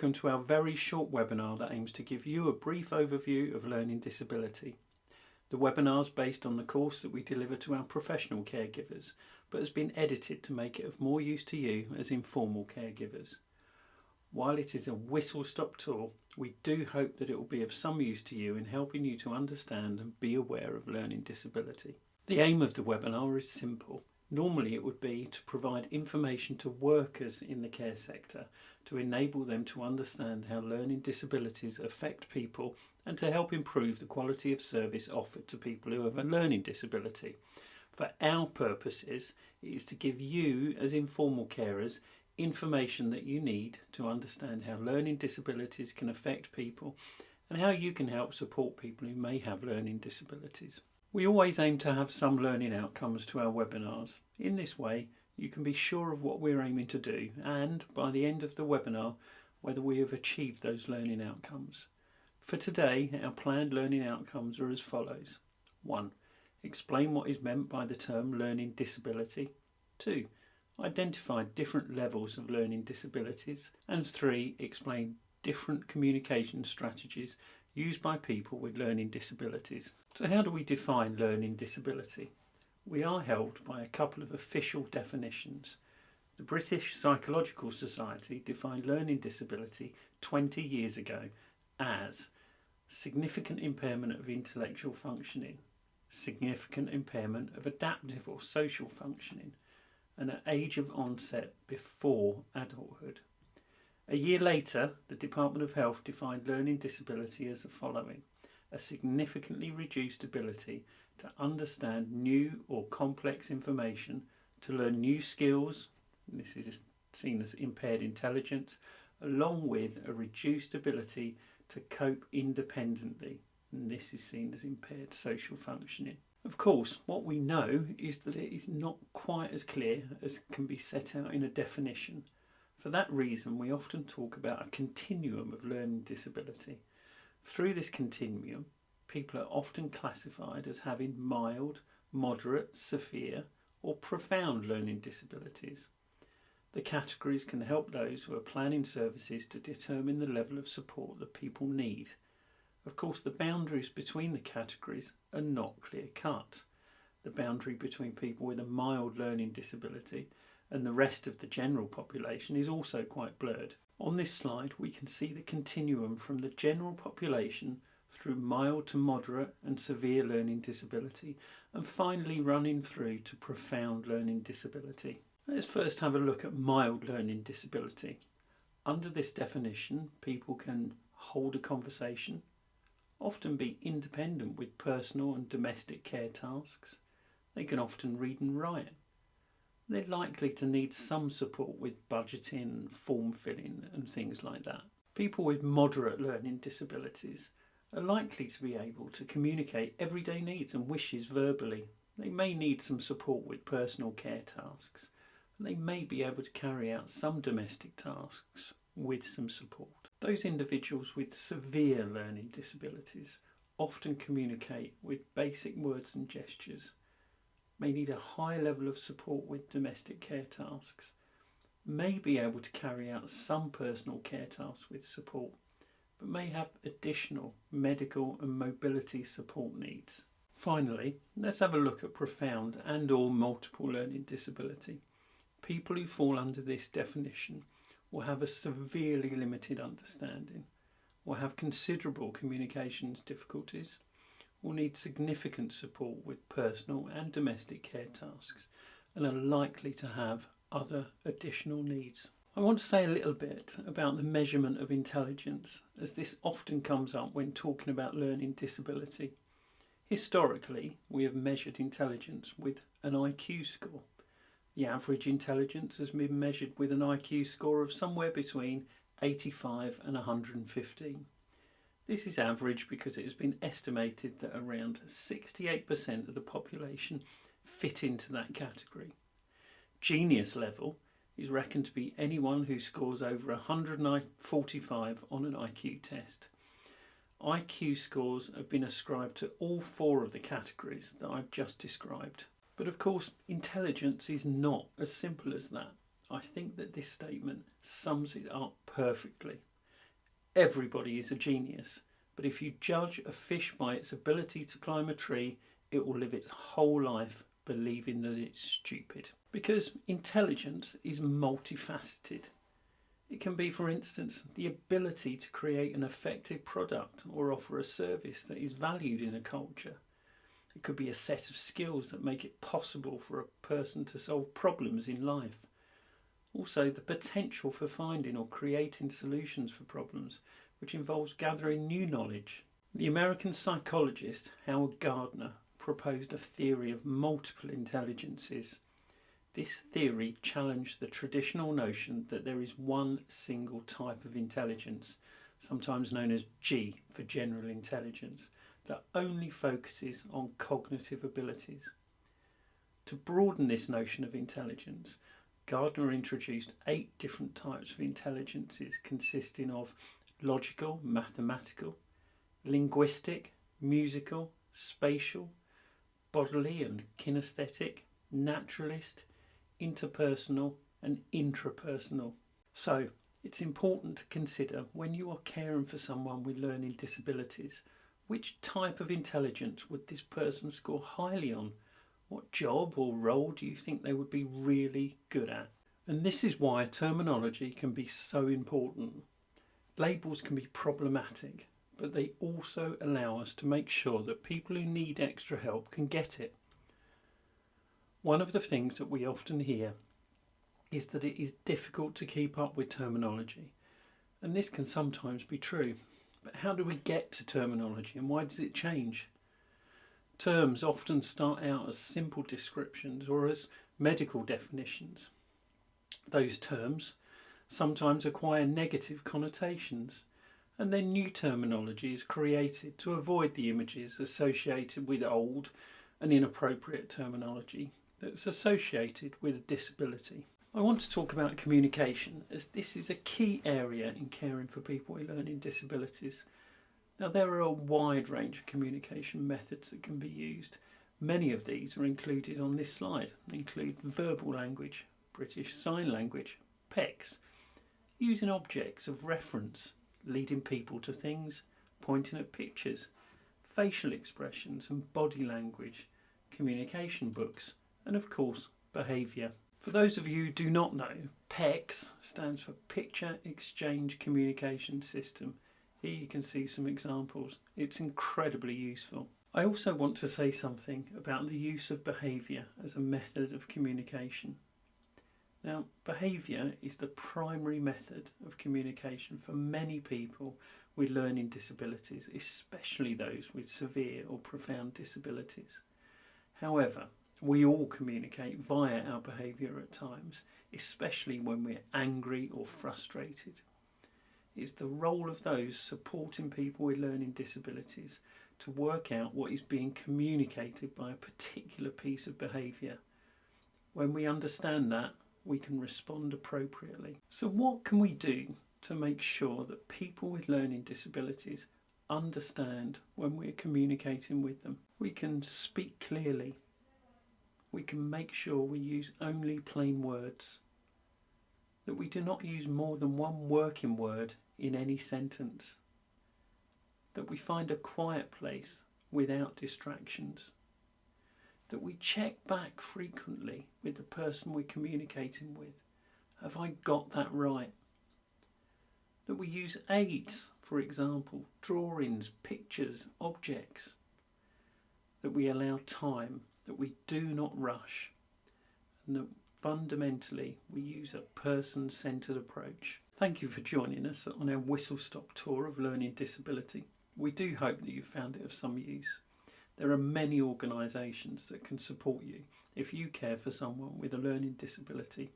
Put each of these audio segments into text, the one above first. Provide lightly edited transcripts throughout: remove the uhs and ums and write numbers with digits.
welcome to our very short webinar that aims to give you a brief overview of learning disability. The webinar is based on the course that we deliver to our professional caregivers, but has been edited to make it of more use to you as informal caregivers. While it is a whistle-stop tour, we do hope that it will be of some use to you in helping you to understand and be aware of learning disability. The aim of the webinar is simple. Normally it would be to provide information to workers in the care sector to enable them to understand how learning disabilities affect people and to help improve the quality of service offered to people who have a learning disability. For our purposes, it is to give you as informal carers information that you need to understand how learning disabilities can affect people and how you can help support people who may have learning disabilities. We always aim to have some learning outcomes to our webinars. In this way, you can be sure of what we're aiming to do and, by the end of the webinar, whether we have achieved those learning outcomes. For today, our planned learning outcomes are as follows. 1. Explain what is meant by the term learning disability. 2. Identify different levels of learning disabilities. And 3. Explain different communication strategies used by people with learning disabilities. So how do we define learning disability? We are held by a couple of official definitions. The British Psychological Society defined learning disability 20 years ago as significant impairment of intellectual functioning, significant impairment of adaptive or social functioning, and an age of onset before adulthood. A year later, the Department of Health defined learning disability as the following: a significantly reduced ability to understand new or complex information, to learn new skills, this is seen as impaired intelligence, along with a reduced ability to cope independently, and this is seen as impaired social functioning. Of course, what we know is that it is not quite as clear as can be set out in a definition. For that reason, we often talk about a continuum of learning disability. Through this continuum, people are often classified as having mild, moderate, severe, or profound learning disabilities. The categories can help those who are planning services to determine the level of support that people need. Of course, the boundaries between the categories are not clear-cut. The boundary between people with a mild learning disability and the rest of the general population is also quite blurred. On this slide, we can see the continuum from the general population through mild to moderate and severe learning disability, and finally running through to profound learning disability. Let's first have a look at mild learning disability. Under this definition, people can hold a conversation, often be independent with personal and domestic care tasks. They can often read and write. They're likely to need some support with budgeting, form filling and things like that. People with moderate learning disabilities are likely to be able to communicate everyday needs and wishes verbally. They may need some support with personal care tasks, and they may be able to carry out some domestic tasks with some support. Those individuals with severe learning disabilities often communicate with basic words and gestures, may need a high level of support with domestic care tasks, may be able to carry out some personal care tasks with support, but may have additional medical and mobility support needs. Finally, let's have a look at profound and/or multiple learning disability. People who fall under this definition will have a severely limited understanding, will have considerable communications difficulties, will need significant support with personal and domestic care tasks, and are likely to have other additional needs. I want to say a little bit about the measurement of intelligence, as this often comes up when talking about learning disability. Historically, we have measured intelligence with an IQ score. The average intelligence has been measured with an IQ score of somewhere between 85 and 115. This is average because it has been estimated that around 68% of the population fit into that category. Genius level is reckoned to be anyone who scores over 145 on an IQ test. IQ scores have been ascribed to all four of the categories that I've just described. But of course, intelligence is not as simple as that. I think that this statement sums it up perfectly. Everybody is a genius, but if you judge a fish by its ability to climb a tree, it will live its whole life believing that it's stupid. Because intelligence is multifaceted. It can be, for instance, the ability to create an effective product or offer a service that is valued in a culture. It could be a set of skills that make it possible for a person to solve problems in life. Also, the potential for finding or creating solutions for problems, which involves gathering new knowledge. The American psychologist Howard Gardner proposed a theory of multiple intelligences. This theory challenged the traditional notion that there is one single type of intelligence, sometimes known as G for general intelligence, that only focuses on cognitive abilities. To broaden this notion of intelligence, Gardner introduced 8 different types of intelligences consisting of logical, mathematical, linguistic, musical, spatial, bodily and kinesthetic, naturalist, interpersonal and intrapersonal. So it's important to consider when you are caring for someone with learning disabilities, which type of intelligence would this person score highly on? What job or role do you think they would be really good at? And this is why terminology can be so important. Labels can be problematic, but they also allow us to make sure that people who need extra help can get it. One of the things that we often hear is that it is difficult to keep up with terminology, and this can sometimes be true. But how do we get to terminology and why does it change? Terms often start out as simple descriptions or as medical definitions. Those terms sometimes acquire negative connotations, and then new terminology is created to avoid the images associated with old and inappropriate terminology that's associated with a disability. I want to talk about communication, as this is a key area in caring for people with learning disabilities. Now, there are a wide range of communication methods that can be used. Many of these are included on this slide, include verbal language, British Sign Language, PECS, using objects of reference, leading people to things, pointing at pictures, facial expressions and body language, communication books, and of course, behaviour. For those of you who do not know, PECS stands for Picture Exchange Communication System. Here you can see some examples. It's incredibly useful. I also want to say something about the use of behaviour as a method of communication. Now, behaviour is the primary method of communication for many people with learning disabilities, especially those with severe or profound disabilities. However, we all communicate via our behaviour at times, especially when we're angry or frustrated. It's the role of those supporting people with learning disabilities to work out what is being communicated by a particular piece of behaviour. When we understand that, we can respond appropriately. So what can we do to make sure that people with learning disabilities understand when we're communicating with them? We can speak clearly. We can make sure we use only plain words, that we do not use more than one working word in any sentence, that we find a quiet place without distractions, that we check back frequently with the person we're communicating with. Have I got that right? That we use aids, for example, drawings, pictures, objects, that we allow time, that we do not rush, and that fundamentally we use a person-centred approach. Thank you for joining us on our whistle-stop tour of learning disability. We do hope that you found it of some use. There are many organisations that can support you if you care for someone with a learning disability.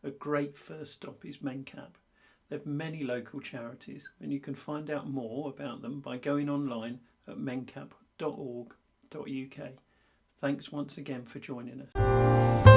A great first stop is MenCap. They have many local charities, and you can find out more about them by going online at mencap.org.uk. Thanks once again for joining us.